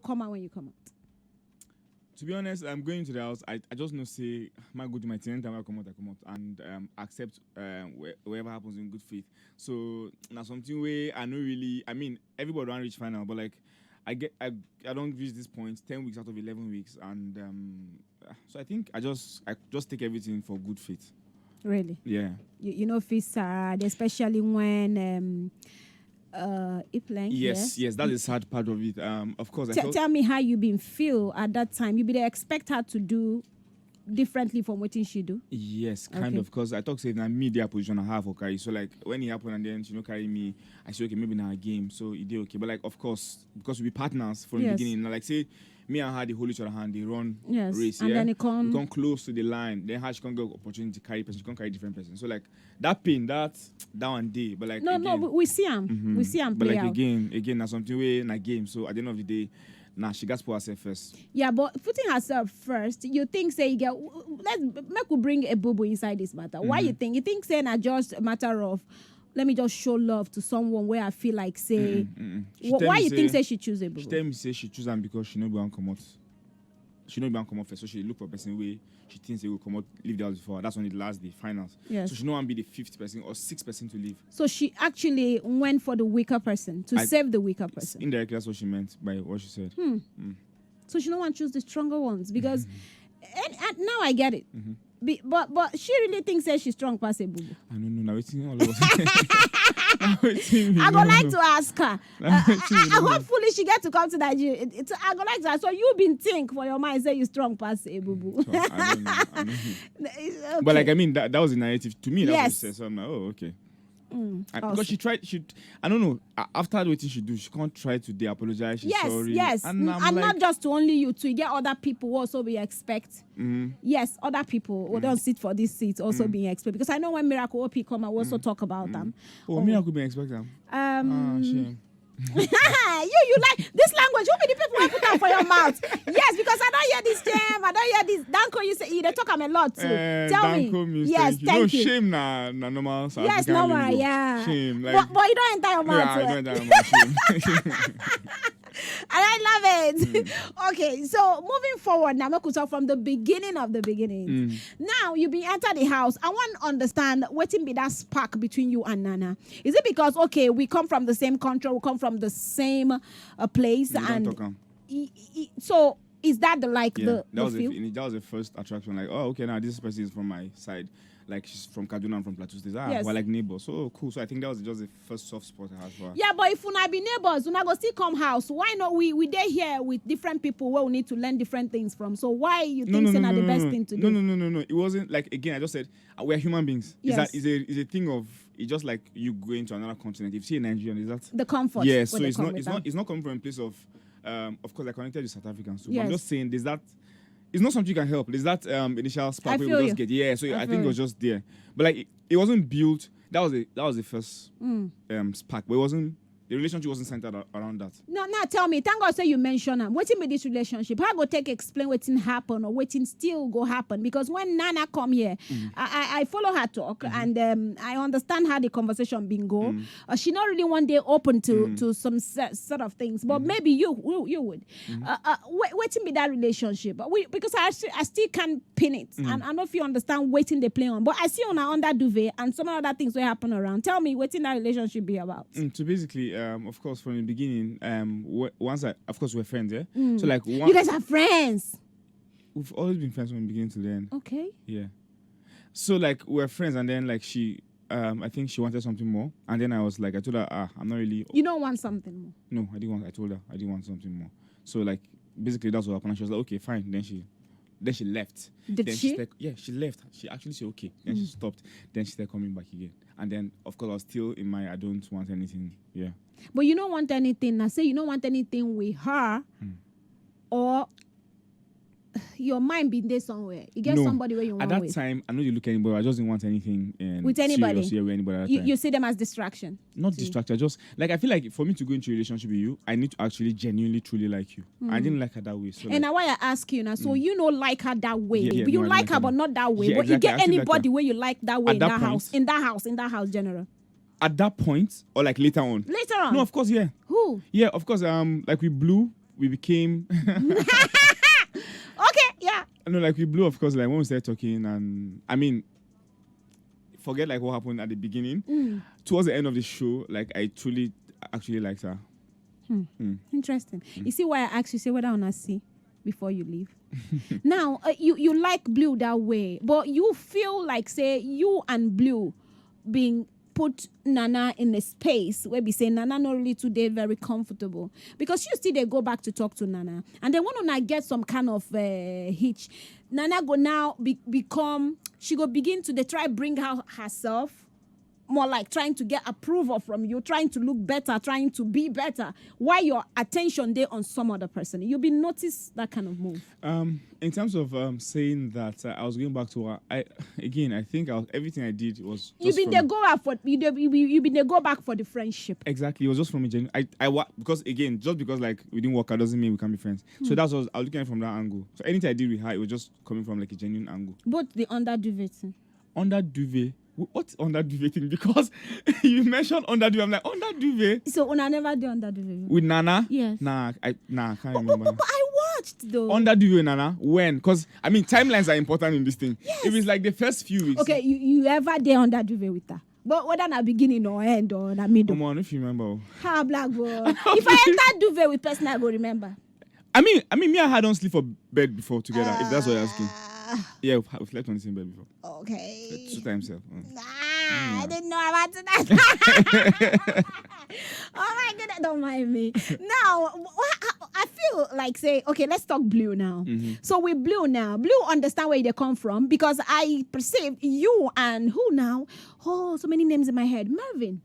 come out when you come out? To be honest, I'm going to the house. I just know say my go to my tenant and I come out and accept whatever happens in good faith. So now something where I know really. I mean, everybody don't reach final, but like I don't reach this point 10 weeks out of 11 weeks, and so I think I just take everything for good faith. Really? Yeah. You know, feel sad, especially when Yes, that's the sad part of it. Of course, tell me how you been feel at that time. You be there expect her to do differently from what she do? Yes, kind of, because I talk say na media position I have for carry. So like when it happened and then she carry me, I say okay, maybe now a game, so it did okay. But like of course, because we be partners from the beginning, like say me and her they hold each other hand, they run race, and then it come close to the line. Then how she can't get opportunity to carry person, she can't carry different person. So like that pain, that one day, but like no, we see him, we see him but play like out. again, that's something way in a game. So at the end of the day. Nah, she got to put herself first. Yeah, but putting herself first, you think say you get let's make we bring a boo inside this matter. Why you think? You think saying a just a matter of let me just show love to someone where I feel like say why you think say she choose a boo? She tell me say she choose them because she know be commot. She know be commot first, so she look for a person way she thinks they will come out, leave the house before. That's when it last the finals. Yes. So she know want be the 5th person or 6th person to leave. So she actually went for the weaker person to save the weaker person. Indirectly, that's what she meant by what she said. So she don't want to choose the stronger ones because and now I get it. But she really thinks that she's strong past a boo. I don't know. Now it's all of us. I would like to ask her. Hopefully she get to come to Nigeria. I would like to ask. So you been think for your mind say you strong past a boo boo. I don't know. Okay. But like I mean that was the narrative to me. That's what she said. So I'm like, oh okay. Because she tried. I don't know. After what she do, she can't try to apologize. She's sorry. Yes, and like, not just to only you. To get other people also be expect. Yes, other people who don't sit for this seat also being expect. Because I know when Miracle OP come, I also talk about them. Oh, Miracle being expect them. you Shame. like this language? Who be the people who put that for your mouth? Yes, because I don't hear this jam. I don't hear this. Danko, you say they talk a lot too. Tell me. Yes, thank you. Shame na normal. Yes, normal. Yeah. Shame. Like, but you don't enter your mouth. Yeah, I don't enter my mouth. And I love it. Okay, so moving forward now, we could talk from the beginning of the beginning. Now you be enter the house. I want to understand what be that spark between you and Nana. Is it because okay, we come from the same country, we come from the same place, and so is that the that was the first attraction? Like, oh, okay, now this person is from my side. Like she's from Kaduna and from Plateau State. We're like neighbors. So cool. So I think that was just the first soft spot I had for her. Yeah, but if we not be neighbors, we not go still come house. Why not? We there here with different people where we need to learn different things from. So why you think it's not the best thing to do? No. It wasn't like again. I just said we're human beings. Yes. Is a thing of it's just like you going to another continent. If you see a Nigerian, is that the comfort? Yeah. So it's not coming from a place of course I connected with South Africans. So I'm just saying there's that. It's not something you can help. There's that initial spark where we just get. Yeah, so I think it was just there. But like it wasn't built. That was the first spark. But it wasn't. The relationship wasn't centered around that. No, tell me. Thank God say you mention them. Waiting with this relationship. How go explain waiting happen or waiting still go happen? Because when Nana come here, I follow her talk and I understand how the conversation been go. She not really one day open to some sort of things, but maybe you would. Waiting with that relationship. Because I still can't pin it. And I don't know if you understand waiting they play on. But I see on under duvet and some other things will happen around. Tell me waiting that relationship be about. So basically, of course, from the beginning, of course, we're friends, yeah? So, like, you guys are friends? We've always been friends from the beginning to the end. Okay. Yeah. So, like, we're friends, and then, like, she, I think she wanted something more, and then I was like, I told her, I'm not really... You don't want something more? No, I told her I didn't want something more. So, like, basically, that's what happened, and she was like, okay, fine. Then she left. Did she? She left. She actually said okay. Then she stopped. Then she started coming back again. And then, of course, I was still in my I don't want anything. Yeah. But you don't want anything. I say you don't want anything with her, or your mind been there somewhere. You get somebody where you want. At that time, I know you look at anybody. I just didn't want anything with anybody. With anybody at that time. You see them as distraction. Not distraction. Just like I feel like for me to go into a relationship with you, I need to actually genuinely, truly like you. I didn't like her that way. So and now why I ask you now, so you don't like her that way. Yeah, you like her, but not that way. Yeah, but exactly. You get anybody where you like that way in that house, general. At that point, or like later on? Later on. No, of course, yeah. Who? Yeah, of course. Like we blew we became. Okay, yeah. No, like we blew, of course, like when we started talking, and I mean, forget like what happened at the beginning. Towards the end of the show, like I truly actually liked her. Interesting. You see why I asked you, say whether or not see before you leave. Now, you like Blue that way, but you feel like, say, you and Blue being put Nana in a space where we say Nana not really today very comfortable, because you still they go back to talk to Nana, and they want to not get some kind of hitch. Nana go now become, she go begin to they try bring out herself more, like trying to get approval from you, trying to look better, trying to be better, while your attention there on some other person. You'll be notice that kind of move. In terms of saying that I was going back to her, I think everything I did was just You been there go back for the friendship. Exactly, it was just from a genuine. Because again, just because like we didn't work out doesn't mean we can't be friends. So that's what I was looking at it from that angle. So anything I did with her, it was just coming from like a genuine angle. But the under duvet thing. Under duvet. What's under duvet thing? Because you mentioned under duvet. I'm like, under duvet. So Una never did under duvet with Nana? Yes. Nah, I can't remember. But I watched though. Under duvet with Nana? When? Because I mean timelines are important in this thing. Yes. If it's like the first few weeks. Okay, you ever did under duvet with her? But whether na beginning or end or na middle. Come on, if you remember. Ha, Blaqboi. If I enter duvet with person, I go remember. I mean, me and her don't sleep for bed before together. If that's what you're asking. Yeah, we've slept on the same bed before. Okay. 2 times. I didn't know about that. Oh my goodness, don't mind me. Now, I feel like say, okay, let's talk Blue now. So with Blue now, Blue understand where they come from, because I perceive you and who now? Oh, so many names in my head. Marvin.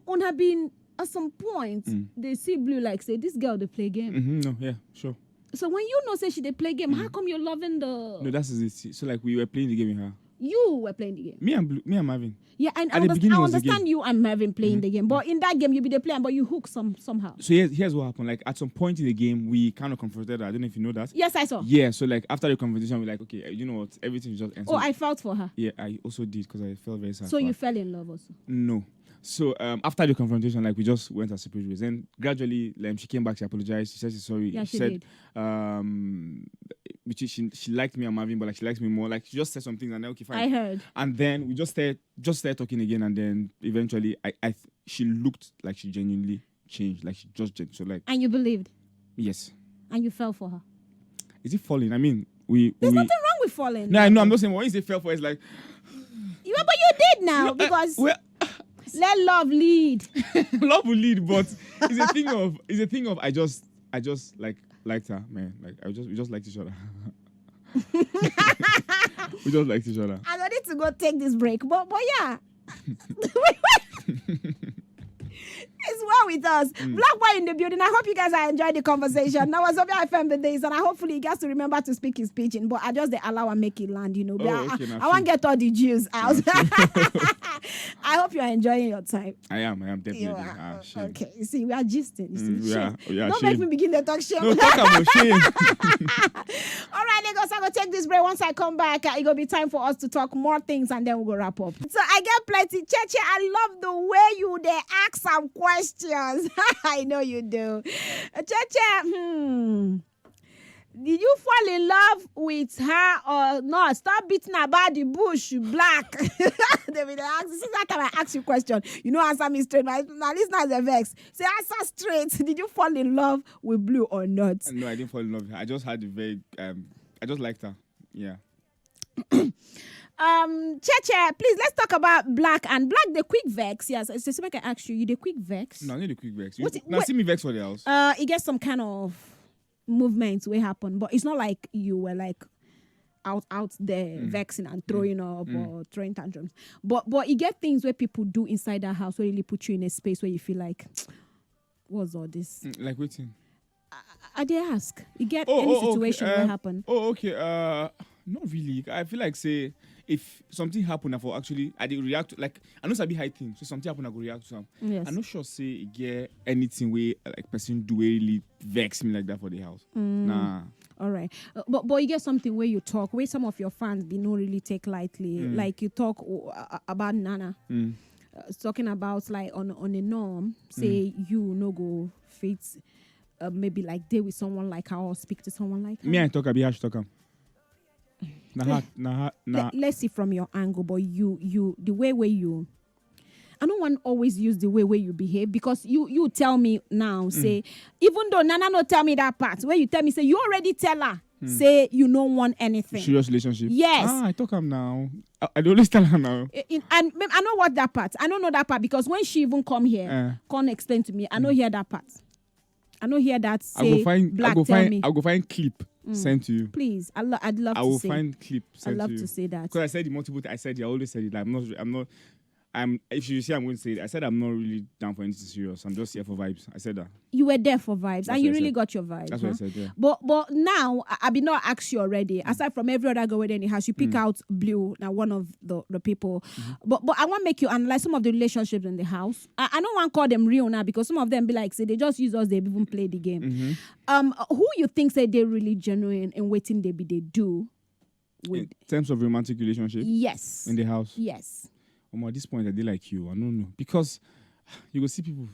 On have been at some point, they see Blue like say, this girl they play game. No, yeah, sure. So when you know say she they play game, how come you're loving the? No, that's it. So like we were playing the game with her. You were playing the game. Me and Marvin. Yeah, and I At the beginning was the understand game. you and Marvin playing the game, but in that game you be the player, but you hook somehow. So here's what happened. Like at some point in the game, we kind of confronted her. I don't know if you know that. Yes, I saw. Yeah. So like after the conversation, we're like, okay, you know what? Everything just ends. Oh, I felt for her. Yeah, I also did, because I felt very sad. So for you her. fell in love also? No. So after the confrontation, like we just went our separate ways. Then gradually, she came back. She apologized. She said she's sorry. Yeah, she said, did. Which she liked me and Marvin, but like she likes me more. Like she just said some things, and then okay, fine. I heard. And then we just started talking again, and then eventually, she looked like she genuinely changed. Like she just so like. And you believed? Yes. And you fell for her? Is it falling? I mean, There's nothing wrong with falling. No, I know. I'm not saying when you say fell for, it's like. But you did now, because. Let love lead. Love will lead, but it's a thing of I just liked her, man. Like we just liked each other. We just liked each other. I need to go take this break, but yeah. It's well with us. Blaqboi in the building. I hope you guys are enjoying the conversation. Now, as I filmed the days, and I hopefully he gets to remember to speak his pidgin, but I just allow and make it land, you know. But I want to get all the juice out. I hope you are enjoying your time. I am definitely. Okay, you see, we are gisting. You see, yeah, don't make me begin the talk shame. No, talk about shame. All right, Lagos, I'm going to take this break. Once I come back, it's going to be time for us to talk more things, and then we'll go wrap up. So I get plenty. Cheche, I love the way you they ask some questions. I know you do. Cheche, did you fall in love with her or not? Stop beating about the bush, black. They will ask. This is that time I ask you a question. You know, answer me straight. Now, listeners are vexed. Say, answer straight. Did you fall in love with Blue or not? No, I didn't fall in love with her. I just had a very, I just liked her. Yeah. Cheche, please let's talk about Black and Black. The quick vex. Yes, so I can ask you. You the quick vex? No, not the quick vex. Now see me vex for the house. It gets some kind of movements will happen, but it's not like you were like out there vexing and throwing up or throwing tantrums. But you get things where people do inside that house where really put you in a space where you feel like, what's all this? Like waiting. I did ask. You get any situation okay. will happen. Oh, okay. Not really. I feel like say if something happen, I did react like I know it's a bit high thing. So something happen, I go react to some. Yes. I'm not sure say get anything where like person do really vex me like that for the house. Nah. All right, but you get something where you talk where some of your fans be no really take lightly. Like you talk about Nana, talking about like on a norm. Say you no go fit maybe like date with someone like her or speak to someone like her? Me, I talk about how she talk. Nah. Let's see from your angle, but you the way where you. I don't want to always use the way where you behave, because you tell me now, say, even though Nana no tell me that part, where you tell me, say, you already tell her, say you don't want anything. Serious relationship? Yes. I talk her now. I always tell her now. And I know what that part. I don't know that part, because when she even come here, can't explain to me, I don't hear that part. I don't hear that, say, Black, tell me. I'll go find clip sent to you. Please, I'd love to say. I will find clip sent to you. I'd love to say that. Because I said the multiple I said it, I always said it. Like, if you say I'm going to say it, I said I'm not really down for anything serious. I'm just here for vibes. I said that. You were there for vibes, That's and you what I really said. got your vibes. That's what I said, yeah. But now, I be not asked you already. Aside from every other girl in the house, you pick out Blue, now one of the people. But I want to make you analyze some of the relationships in the house. I don't want to call them real now, because some of them be like, say, they just use us, they even play the game. Who you think say they really genuine and waiting they do? With In terms of romantic relationship? Yes. In the house? Yes. At this point, I did like you. I don't know. Because you will see people,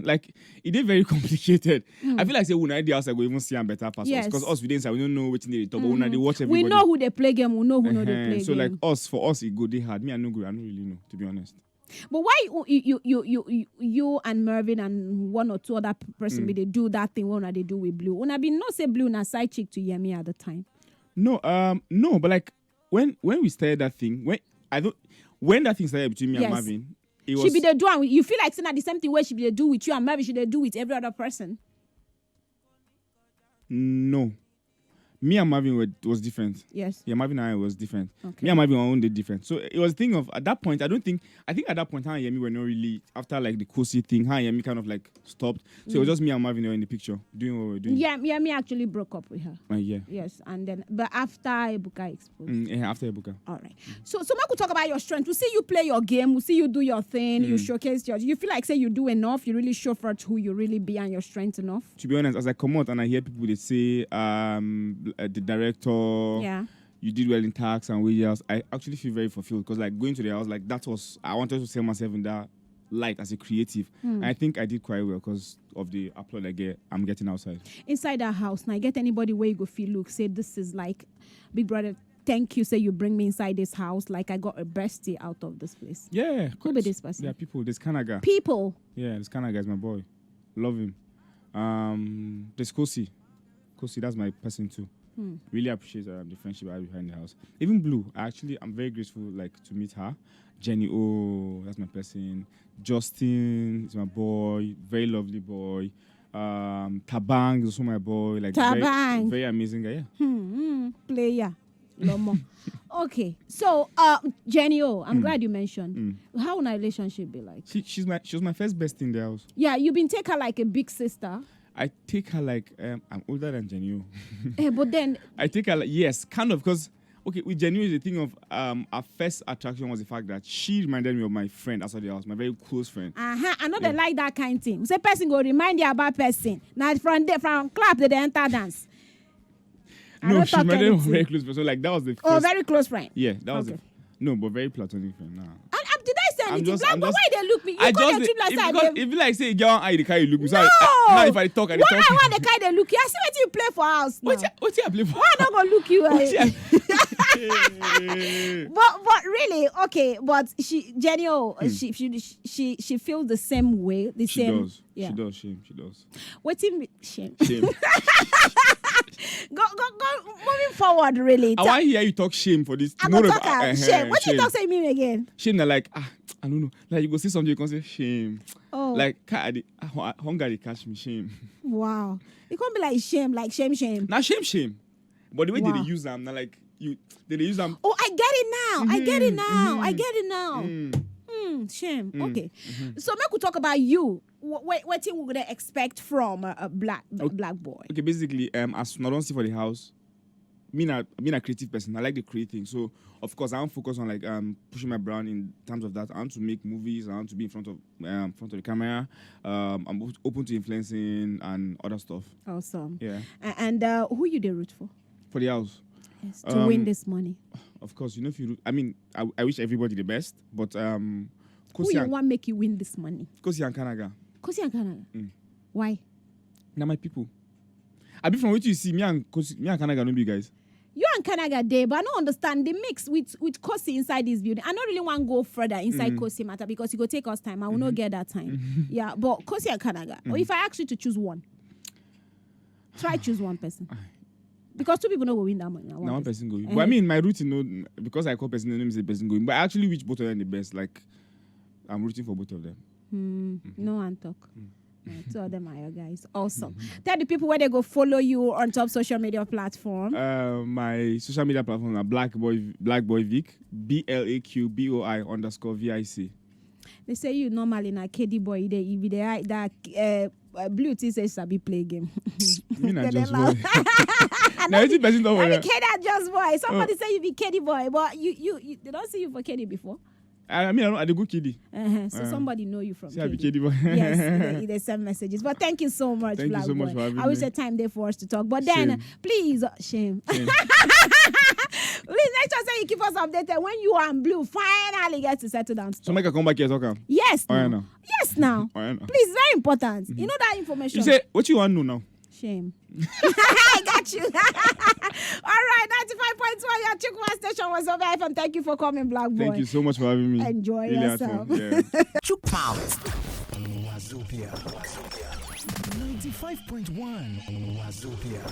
like, it is very complicated. I feel like, say, when I the house, I go even see a better person. Yes. Because us, we don't know what they talk, but when they watch everybody. We know who they play game, we know who no they play So, game. like, for us, it go, they hard. Me, I don't really know, to be honest. But why you and Mervyn and one or two other person they do that thing when they do with Blue? When I be not say Blue na side chick to Yemi at the time. No, but like when we started that thing, when that thing started between me and Marvin, it was. She be the do and you feel like saying that the same thing where she be the do with you and Marvin she they do with every other person. No. Me and Marvin was different. Yes. Yeah, Marvin and I was different. Okay. Me and Marvin were only different. So it was a thing of, at that point, I think at that point, her and Yemi were not really, after like the cozy thing, her and Yemi kind of like stopped. So it was just me and Marvin were in the picture, doing what we were doing. Yeah, me actually broke up with her. Yeah. Yes, and then, but after Ebuka exposed. Yeah, after Ebuka. All right. So we could talk about your strength. We see you play your game. We see you do your thing. You showcase you feel like, say, you do enough. You really show for who you really be and your strength enough. To be honest, as I come out and I hear people, they say, the director, you did well in tax and wages, I actually feel very fulfilled, because like going to the house, like I wanted to sell myself in that light as a creative. And I think I did quite well because of the applaud I'm getting outside. Inside that house, now get anybody where you go feel, look, say this is like Big Brother, thank you, say you bring me inside this house, like I got a bestie out of this place. Yeah. Who be this person? Yeah, people. This Kanaga. People? Yeah, this Kanaga is my boy. Love him. There's Kosi. Kosi, that's my person too. Really appreciate the friendship I have behind the house. Even Blue, I'm very grateful like to meet her. Jenny, that's my person. Justin is my boy, very lovely boy. Tabang is also my boy, like Tabang. Very amazing guy. Yeah. Player. Lomo. Okay, so Jenny, I'm glad you mentioned. How would our relationship be like? She was my first bestie in the house. Yeah, you've been taking her like a big sister. I take her like I'm older than Jenny. But then I take her like, yes, kind of, because with Jenny, the thing of our first attraction was the fact that she reminded me of my friend outside the house, my very close friend. I know they like that kind of thing. Say person go remind you about person. Now from club they enter dance. No, she reminded me of a very close friend. So like that was the first. Oh, very close friend. Yeah, that was no, but very platonic friend. Nah. Did I say anything? Blaqboi, why they look me? You I call just the trip last time. if you like say you get one eye, the car you look me. So No. now if I talk, I talk. Why I want the kind they look you? I see what you play for house now. What you play for? Why I not gonna look you? But really, okay. But Jenny, she feels the same way. She same. Does. Yeah. She does. Shame. She does. Waiting shame. Shame. Go. Moving forward, really. I want to hear you talk shame for this. I'm gonna talk shame. What you talk say me again? Shame. Like I don't know. Like you go say something, you can say shame. Oh. Like hunger they catch me. Shame. Wow. It can't be like shame. Now shame. But the way they use them, now like they use them. Oh, I get it now. I get it now. Shame. Okay. So make we talk about you. What thing we gonna expect from Blaqboi? Okay, basically, as I don't see for the house, being a creative person, I like the creating. So of course I want to focus on like pushing my brand in terms of that. I want to make movies. I want to be in front of the camera. I'm open to influencing and other stuff. Awesome. Yeah. And who you the root for? For the house. Yes, to win this money. Of course, if you. I mean, I wish everybody the best, but who you want make you win this money? Kosi and Kanaga. Kosi and Kanaga. Why? Now my people. I be from what you see, me and Kanaga don't be guys. You and Kanaga there, but I don't understand the mix with Kosi inside this building. I don't really want to go further inside Kosi matter because it will take us time. I will not get that time. Yeah, but Kosi and Kanaga. Or if I ask you to choose one, try choose one person. Because two people don't go win that money. One person go win. But I mean, my route, because I call person, the name is the person going. But I actually wish both of them the best. Like, I'm rooting for both of them. No one talk. Two of them are your guys. Awesome. Tell the people where they go follow you on top social media platform. My social media platform are Blaqboi Vic, BLAQBOI_VIC. They say you normally na KD boy. They be that blue T says Sabi play game. Me not just boy. Now it's person don't worry. KD just boy. Somebody say you be KD boy, but you they don't see you for KD before. I mean, I the good kiddie. So somebody know you from I be KD boy. Yes, they send messages. But thank you so much, Thank you so much for having me. I wish a time there for us to talk. But then, please, shame. Please make sure say you keep us updated when you and Blue finally get to settle down. So make a come back here, talk. Yes. Now. Yes, now. Please, very important. You know that information. You say what you want to know now? Shame. I got you. All right, 95.1, your Chukwa station was over. And thank you for coming, Blaqboi. Thank you so much for having me. Enjoy really yourself. Chukwa. Wazobia. 95.1 Wazobia.